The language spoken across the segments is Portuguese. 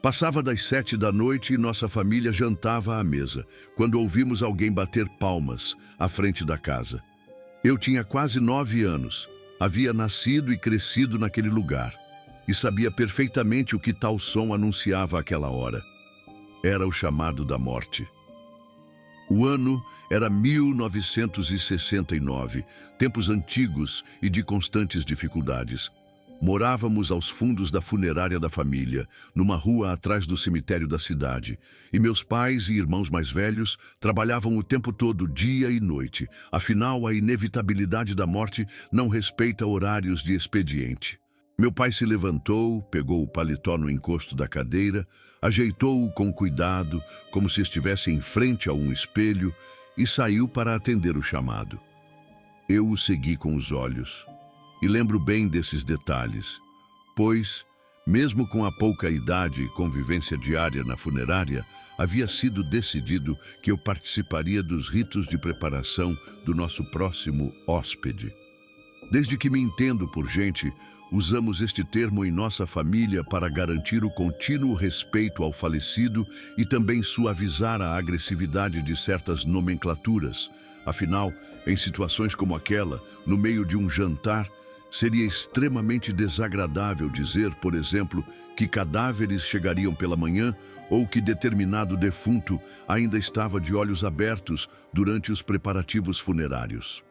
Passava das 7 da noite e nossa família jantava à mesa, quando ouvimos alguém bater palmas à frente da casa. Eu tinha quase 9 anos, havia nascido e crescido naquele lugar, e sabia perfeitamente o que tal som anunciava àquela hora. Era o chamado da morte. O ano era 1969, tempos antigos e de constantes dificuldades. Morávamos aos fundos da funerária da família, numa rua atrás do cemitério da cidade, e meus pais e irmãos mais velhos trabalhavam o tempo todo, dia e noite. Afinal, a inevitabilidade da morte não respeita horários de expediente. Meu pai se levantou, pegou o paletó no encosto da cadeira, ajeitou-o com cuidado, como se estivesse em frente a um espelho, e saiu para atender o chamado. Eu o segui com os olhos. E lembro bem desses detalhes, pois, mesmo com a pouca idade e convivência diária na funerária, havia sido decidido que eu participaria dos ritos de preparação do nosso próximo hóspede. Desde que me entendo por gente, usamos este termo em nossa família para garantir o contínuo respeito ao falecido e também suavizar a agressividade de certas nomenclaturas. Afinal, em situações como aquela, no meio de um jantar, seria extremamente desagradável dizer, por exemplo, que cadáveres chegariam pela manhã ou que determinado defunto ainda estava de olhos abertos durante os preparativos funerários.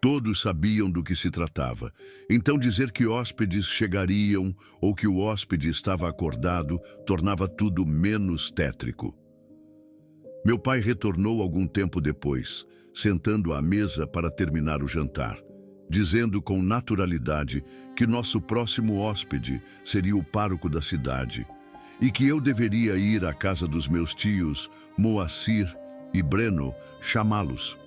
Todos sabiam do que se tratava, então dizer que hóspedes chegariam ou que o hóspede estava acordado tornava tudo menos tétrico. Meu pai retornou algum tempo depois, sentando à mesa para terminar o jantar, dizendo com naturalidade que nosso próximo hóspede seria o pároco da cidade e que eu deveria ir à casa dos meus tios, Moacir e Breno, chamá-los,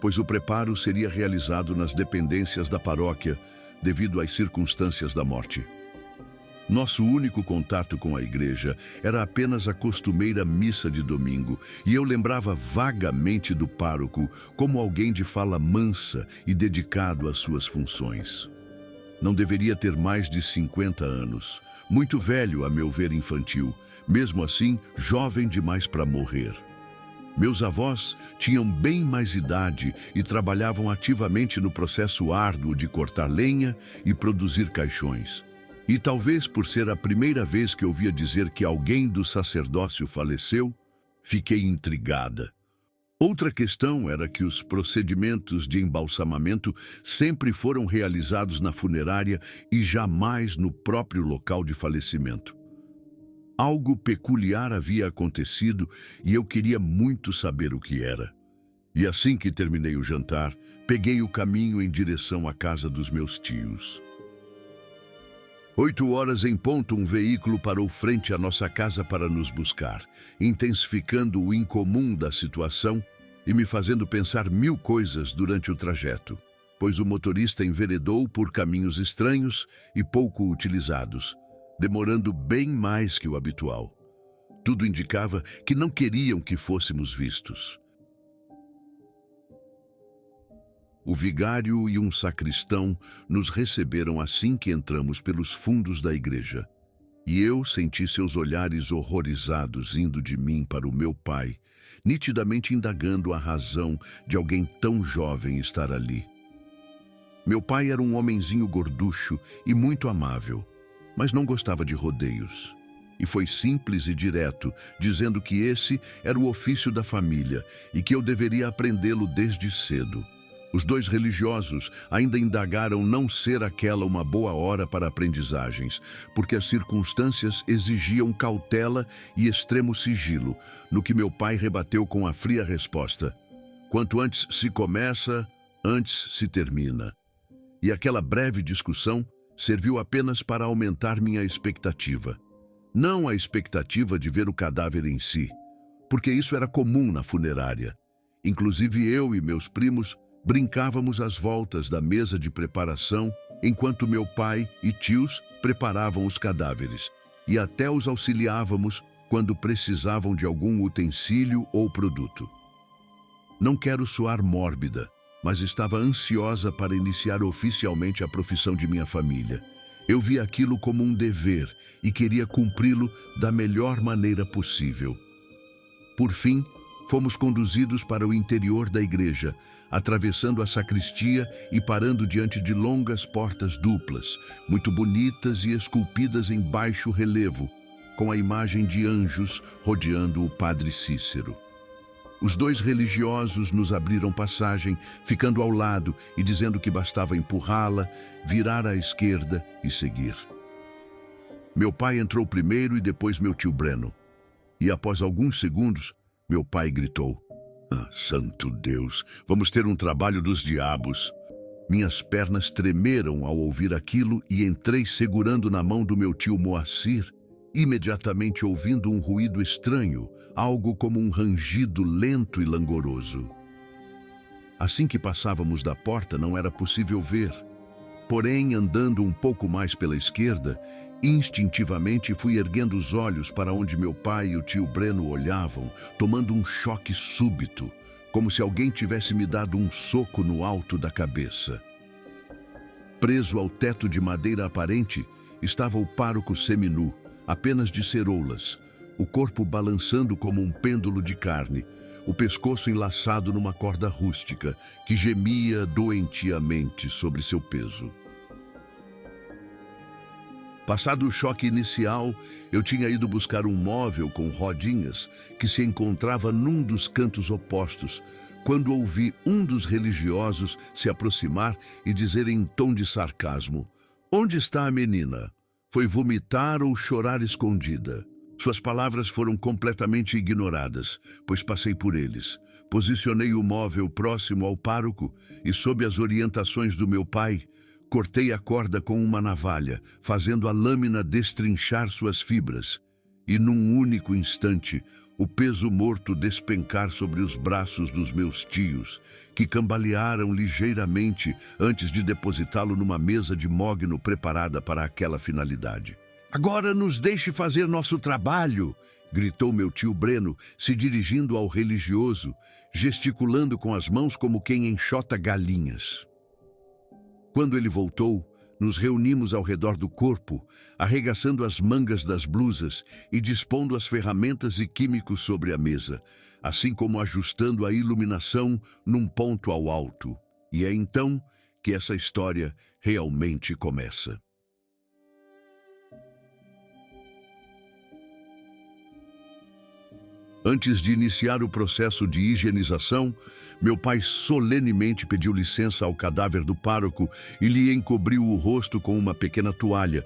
pois o preparo seria realizado nas dependências da paróquia devido às circunstâncias da morte. Nosso único contato com a igreja era apenas a costumeira missa de domingo, e eu lembrava vagamente do pároco como alguém de fala mansa e dedicado às suas funções. Não deveria ter mais de 50 anos, muito velho a meu ver infantil, mesmo assim jovem demais para morrer. Meus avós tinham bem mais idade e trabalhavam ativamente no processo árduo de cortar lenha e produzir caixões. E talvez por ser a primeira vez que ouvia dizer que alguém do sacerdócio faleceu, fiquei intrigada. Outra questão era que os procedimentos de embalsamamento sempre foram realizados na funerária e jamais no próprio local de falecimento. Algo peculiar havia acontecido e eu queria muito saber o que era. E assim que terminei o jantar, peguei o caminho em direção à casa dos meus tios. 8 horas em ponto, um veículo parou frente à nossa casa para nos buscar, intensificando o incomum da situação e me fazendo pensar 1000 coisas durante o trajeto, pois o motorista enveredou por caminhos estranhos e pouco utilizados, demorando bem mais que o habitual. Tudo indicava que não queriam que fôssemos vistos. O vigário e um sacristão nos receberam assim que entramos pelos fundos da igreja. E eu senti seus olhares horrorizados indo de mim para o meu pai, nitidamente indagando a razão de alguém tão jovem estar ali. Meu pai era um homenzinho gorducho e muito amável, mas não gostava de rodeios. E foi simples e direto, dizendo que esse era o ofício da família e que eu deveria aprendê-lo desde cedo. Os dois religiosos ainda indagaram não ser aquela uma boa hora para aprendizagens, porque as circunstâncias exigiam cautela e extremo sigilo, no que meu pai rebateu com a fria resposta: quanto antes se começa, antes se termina. E aquela breve discussão serviu apenas para aumentar minha expectativa. Não a expectativa de ver o cadáver em si, porque isso era comum na funerária. Inclusive eu e meus primos brincávamos às voltas da mesa de preparação enquanto meu pai e tios preparavam os cadáveres, e até os auxiliávamos quando precisavam de algum utensílio ou produto. Não quero soar mórbida, mas estava ansiosa para iniciar oficialmente a profissão de minha família, Eu vi aquilo como um dever e queria cumpri-lo da melhor maneira possível. Por fim, fomos conduzidos para o interior da igreja, atravessando a sacristia e parando diante de longas portas duplas, muito bonitas e esculpidas em baixo relevo, com a imagem de anjos rodeando o padre Cícero. Os dois religiosos nos abriram passagem, ficando ao lado e dizendo que bastava empurrá-la, virar à esquerda e seguir. Meu pai entrou primeiro e depois meu tio Breno. E após alguns segundos, meu pai gritou: "Ah, santo Deus, vamos ter um trabalho dos diabos." Minhas pernas tremeram ao ouvir aquilo e entrei segurando na mão do meu tio Moacir, imediatamente ouvindo um ruído estranho, algo como um rangido lento e langoroso. Assim que passávamos da porta, não era possível ver. Porém, andando um pouco mais pela esquerda, instintivamente fui erguendo os olhos para onde meu pai e o tio Breno olhavam, tomando um choque súbito, como se alguém tivesse me dado um soco no alto da cabeça. Preso ao teto de madeira aparente, estava o pároco seminu, apenas de ceroulas, o corpo balançando como um pêndulo de carne, o pescoço enlaçado numa corda rústica, que gemia doentiamente sobre seu peso. Passado o choque inicial, eu tinha ido buscar um móvel com rodinhas que se encontrava num dos cantos opostos, quando ouvi um dos religiosos se aproximar e dizer em tom de sarcasmo: "Onde está a menina? Foi vomitar ou chorar escondida?" Suas palavras foram completamente ignoradas, pois passei por eles. Posicionei o móvel próximo ao pároco e, sob as orientações do meu pai, cortei a corda com uma navalha, fazendo a lâmina destrinchar suas fibras. E num único instante, o peso morto despencar sobre os braços dos meus tios, que cambalearam ligeiramente antes de depositá-lo numa mesa de mogno preparada para aquela finalidade. "Agora nos deixe fazer nosso trabalho!" gritou meu tio Breno, se dirigindo ao religioso, gesticulando com as mãos como quem enxota galinhas. Quando ele voltou, nos reunimos ao redor do corpo, arregaçando as mangas das blusas e dispondo as ferramentas e químicos sobre a mesa, assim como ajustando a iluminação num ponto ao alto. E é então que essa história realmente começa. Antes de iniciar o processo de higienização, meu pai solenemente pediu licença ao cadáver do pároco e lhe encobriu o rosto com uma pequena toalha,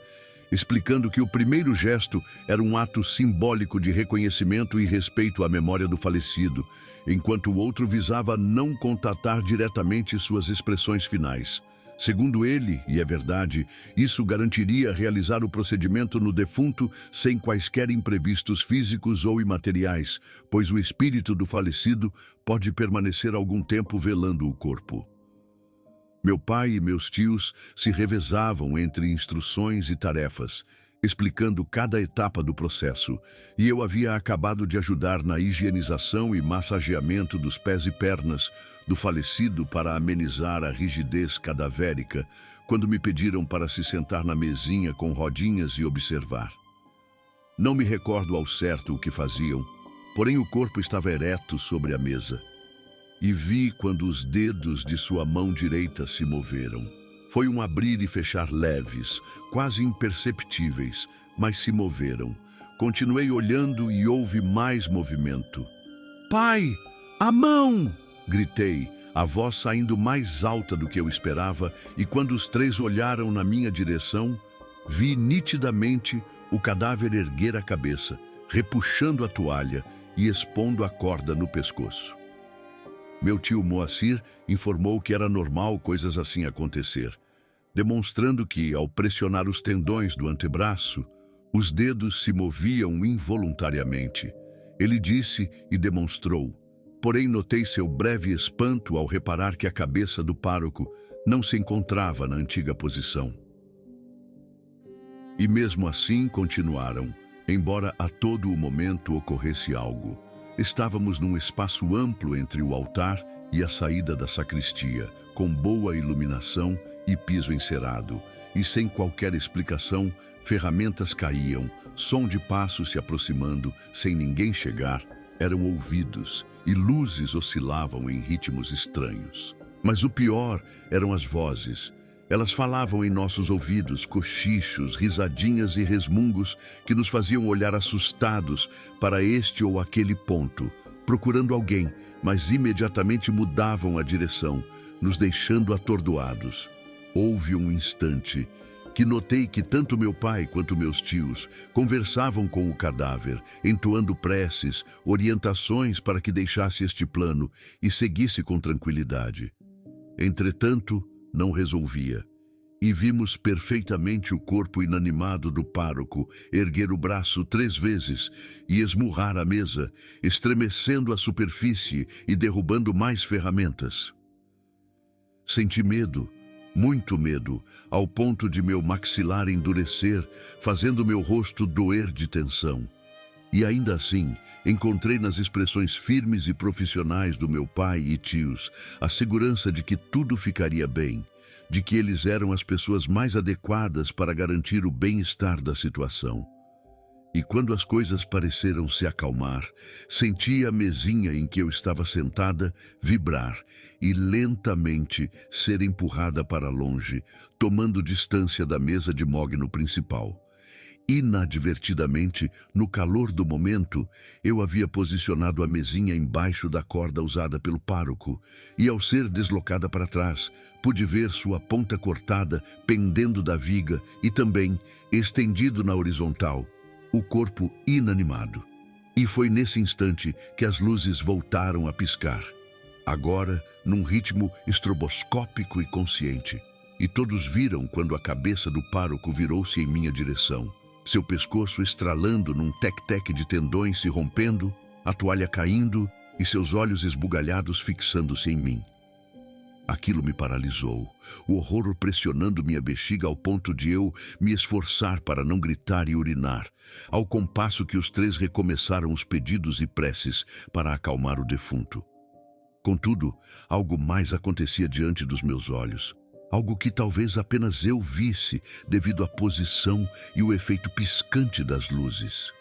explicando que o primeiro gesto era um ato simbólico de reconhecimento e respeito à memória do falecido, enquanto o outro visava não contatar diretamente suas expressões finais. Segundo ele, e é verdade, isso garantiria realizar o procedimento no defunto sem quaisquer imprevistos físicos ou imateriais, pois o espírito do falecido pode permanecer algum tempo velando o corpo. Meu pai e meus tios se revezavam entre instruções e tarefas, explicando cada etapa do processo, e eu havia acabado de ajudar na higienização e massageamento dos pés e pernas do falecido para amenizar a rigidez cadavérica, quando me pediram para se sentar na mesinha com rodinhas e observar. Não me recordo ao certo o que faziam, porém o corpo estava ereto sobre a mesa, e vi quando os dedos de sua mão direita se moveram. Foi um abrir e fechar leves, quase imperceptíveis, mas se moveram. Continuei olhando e houve mais movimento. "Pai, a mão!" gritei, a voz saindo mais alta do que eu esperava, e quando os três olharam na minha direção, vi nitidamente o cadáver erguer a cabeça, repuxando a toalha e expondo a corda no pescoço. Meu tio Moacir informou que era normal coisas assim acontecer, demonstrando que, ao pressionar os tendões do antebraço, os dedos se moviam involuntariamente. Ele disse e demonstrou, porém notei seu breve espanto ao reparar que a cabeça do pároco não se encontrava na antiga posição. E mesmo assim continuaram, embora a todo o momento ocorresse algo. Estávamos num espaço amplo entre o altar e a saída da sacristia, com boa iluminação e piso encerado, e sem qualquer explicação, ferramentas caíam, som de passos se aproximando, sem ninguém chegar, eram ouvidos, e luzes oscilavam em ritmos estranhos. Mas o pior eram as vozes. Elas falavam em nossos ouvidos, cochichos, risadinhas e resmungos que nos faziam olhar assustados para este ou aquele ponto, procurando alguém, mas imediatamente mudavam a direção, nos deixando atordoados. Houve um instante que notei que tanto meu pai quanto meus tios conversavam com o cadáver, entoando preces, orientações para que deixasse este plano e seguisse com tranquilidade. Entretanto, não resolvia. E vimos perfeitamente o corpo inanimado do pároco erguer o braço 3 vezes e esmurrar a mesa, estremecendo a superfície e derrubando mais ferramentas. Senti medo, muito medo, ao ponto de meu maxilar endurecer, fazendo meu rosto doer de tensão. E ainda assim, encontrei nas expressões firmes e profissionais do meu pai e tios a segurança de que tudo ficaria bem, de que eles eram as pessoas mais adequadas para garantir o bem-estar da situação. E quando as coisas pareceram se acalmar, senti a mesinha em que eu estava sentada vibrar e lentamente ser empurrada para longe, tomando distância da mesa de mogno principal. Inadvertidamente, no calor do momento, eu havia posicionado a mesinha embaixo da corda usada pelo pároco, e ao ser deslocada para trás, pude ver sua ponta cortada pendendo da viga e também, estendido na horizontal, o corpo inanimado. E foi nesse instante que as luzes voltaram a piscar, agora num ritmo estroboscópico e consciente, e todos viram quando a cabeça do pároco virou-se em minha direção. Seu pescoço estralando num tec-tec de tendões se rompendo, a toalha caindo e seus olhos esbugalhados fixando-se em mim. Aquilo me paralisou, o horror pressionando minha bexiga ao ponto de eu me esforçar para não gritar e urinar, ao compasso que os 3 recomeçaram os pedidos e preces para acalmar o defunto. Contudo, algo mais acontecia diante dos meus olhos. Algo que talvez apenas eu visse devido à posição e o efeito piscante das luzes.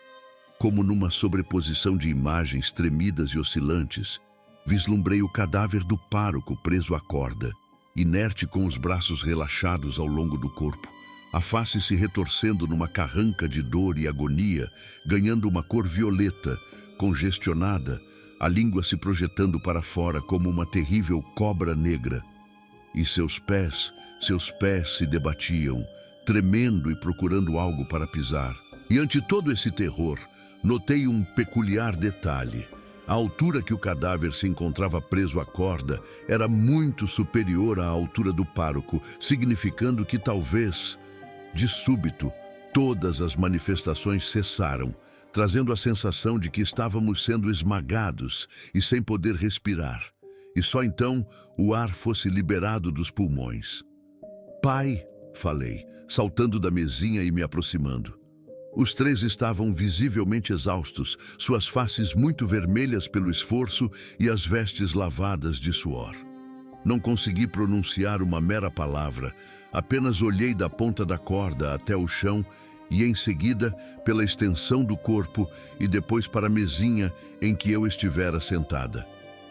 Como numa sobreposição de imagens tremidas e oscilantes, vislumbrei o cadáver do pároco preso à corda, inerte com os braços relaxados ao longo do corpo, a face se retorcendo numa carranca de dor e agonia, ganhando uma cor violeta, congestionada, a língua se projetando para fora como uma terrível cobra negra. E seus pés se debatiam, tremendo e procurando algo para pisar. E ante todo esse terror, notei um peculiar detalhe. A altura que o cadáver se encontrava preso à corda era muito superior à altura do pároco, significando que talvez, de súbito, todas as manifestações cessaram, trazendo a sensação de que estávamos sendo esmagados e sem poder respirar. E só então o ar fosse liberado dos pulmões. "Pai", falei, saltando da mesinha e me aproximando. Os 3 estavam visivelmente exaustos, suas faces muito vermelhas pelo esforço e as vestes lavadas de suor. Não consegui pronunciar uma mera palavra, apenas olhei da ponta da corda até o chão e, em seguida, pela extensão do corpo e depois para a mesinha em que eu estivera sentada.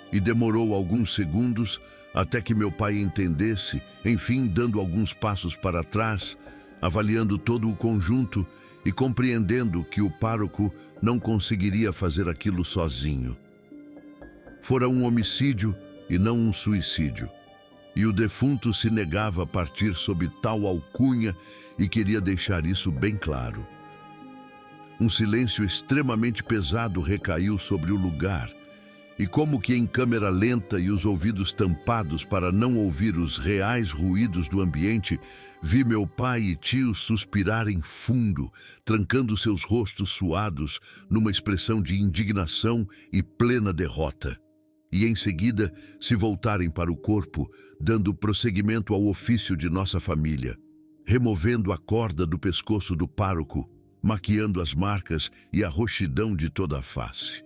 E demorou alguns segundos até que meu pai entendesse, enfim, dando alguns passos para trás, avaliando todo o conjunto e compreendendo que o pároco não conseguiria fazer aquilo sozinho. Fora um homicídio e não um suicídio, e o defunto se negava a partir sob tal alcunha e queria deixar isso bem claro. Um silêncio extremamente pesado recaiu sobre o lugar, e como que em câmera lenta e os ouvidos tampados para não ouvir os reais ruídos do ambiente, vi meu pai e tio suspirarem fundo, trancando seus rostos suados numa expressão de indignação e plena derrota. E em seguida se voltarem para o corpo, dando prosseguimento ao ofício de nossa família, removendo a corda do pescoço do pároco, maquiando as marcas e a roxidão de toda a face.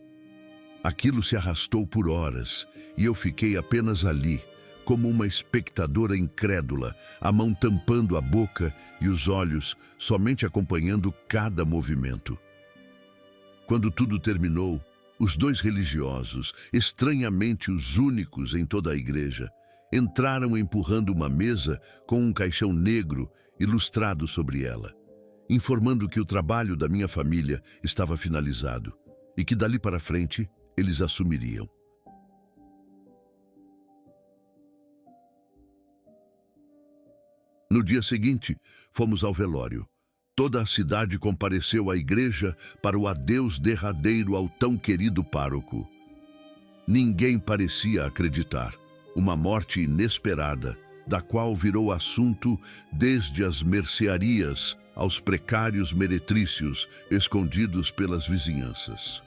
Aquilo se arrastou por horas e eu fiquei apenas ali, como uma espectadora incrédula, a mão tampando a boca e os olhos, somente acompanhando cada movimento. Quando tudo terminou, os dois religiosos, estranhamente os únicos em toda a igreja, entraram empurrando uma mesa com um caixão negro ilustrado sobre ela, informando que o trabalho da minha família estava finalizado e que dali para frente eles assumiriam. No dia seguinte, fomos ao velório. Toda a cidade compareceu à igreja para o adeus derradeiro ao tão querido pároco. Ninguém parecia acreditar. Uma morte inesperada, da qual virou assunto desde as mercearias aos precários meretrícios escondidos pelas vizinhanças.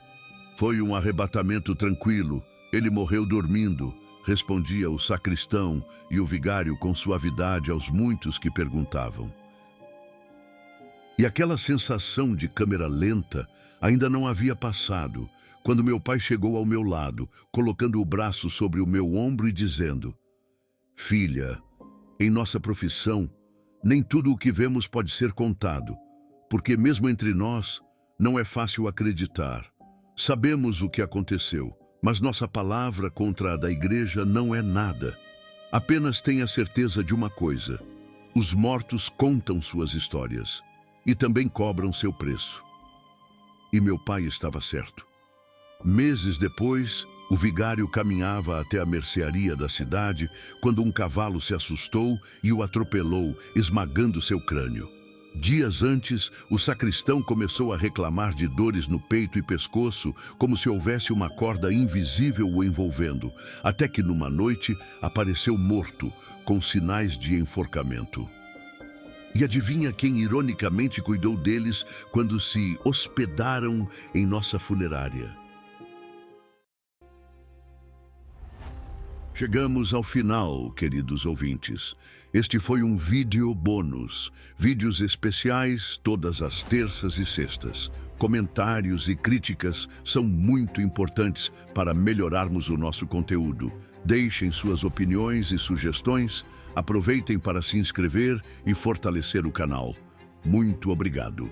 Foi um arrebatamento tranquilo, ele morreu dormindo, respondia o sacristão e o vigário com suavidade aos muitos que perguntavam. E aquela sensação de câmera lenta ainda não havia passado, quando meu pai chegou ao meu lado, colocando o braço sobre o meu ombro e dizendo: "Filha, em nossa profissão, nem tudo o que vemos pode ser contado, porque mesmo entre nós, não é fácil acreditar. Sabemos o que aconteceu, mas nossa palavra contra a da igreja não é nada. Apenas tenha certeza de uma coisa: os mortos contam suas histórias e também cobram seu preço." E meu pai estava certo. Meses depois, o vigário caminhava até a mercearia da cidade quando um cavalo se assustou e o atropelou, esmagando seu crânio. Dias antes, o sacristão começou a reclamar de dores no peito e pescoço, como se houvesse uma corda invisível o envolvendo, até que numa noite apareceu morto, com sinais de enforcamento. E adivinha quem ironicamente cuidou deles quando se hospedaram em nossa funerária? Chegamos ao final, queridos ouvintes. Este foi um vídeo bônus. Vídeos especiais todas as terças e sextas. Comentários e críticas são muito importantes para melhorarmos o nosso conteúdo. Deixem suas opiniões e sugestões. Aproveitem para se inscrever e fortalecer o canal. Muito obrigado.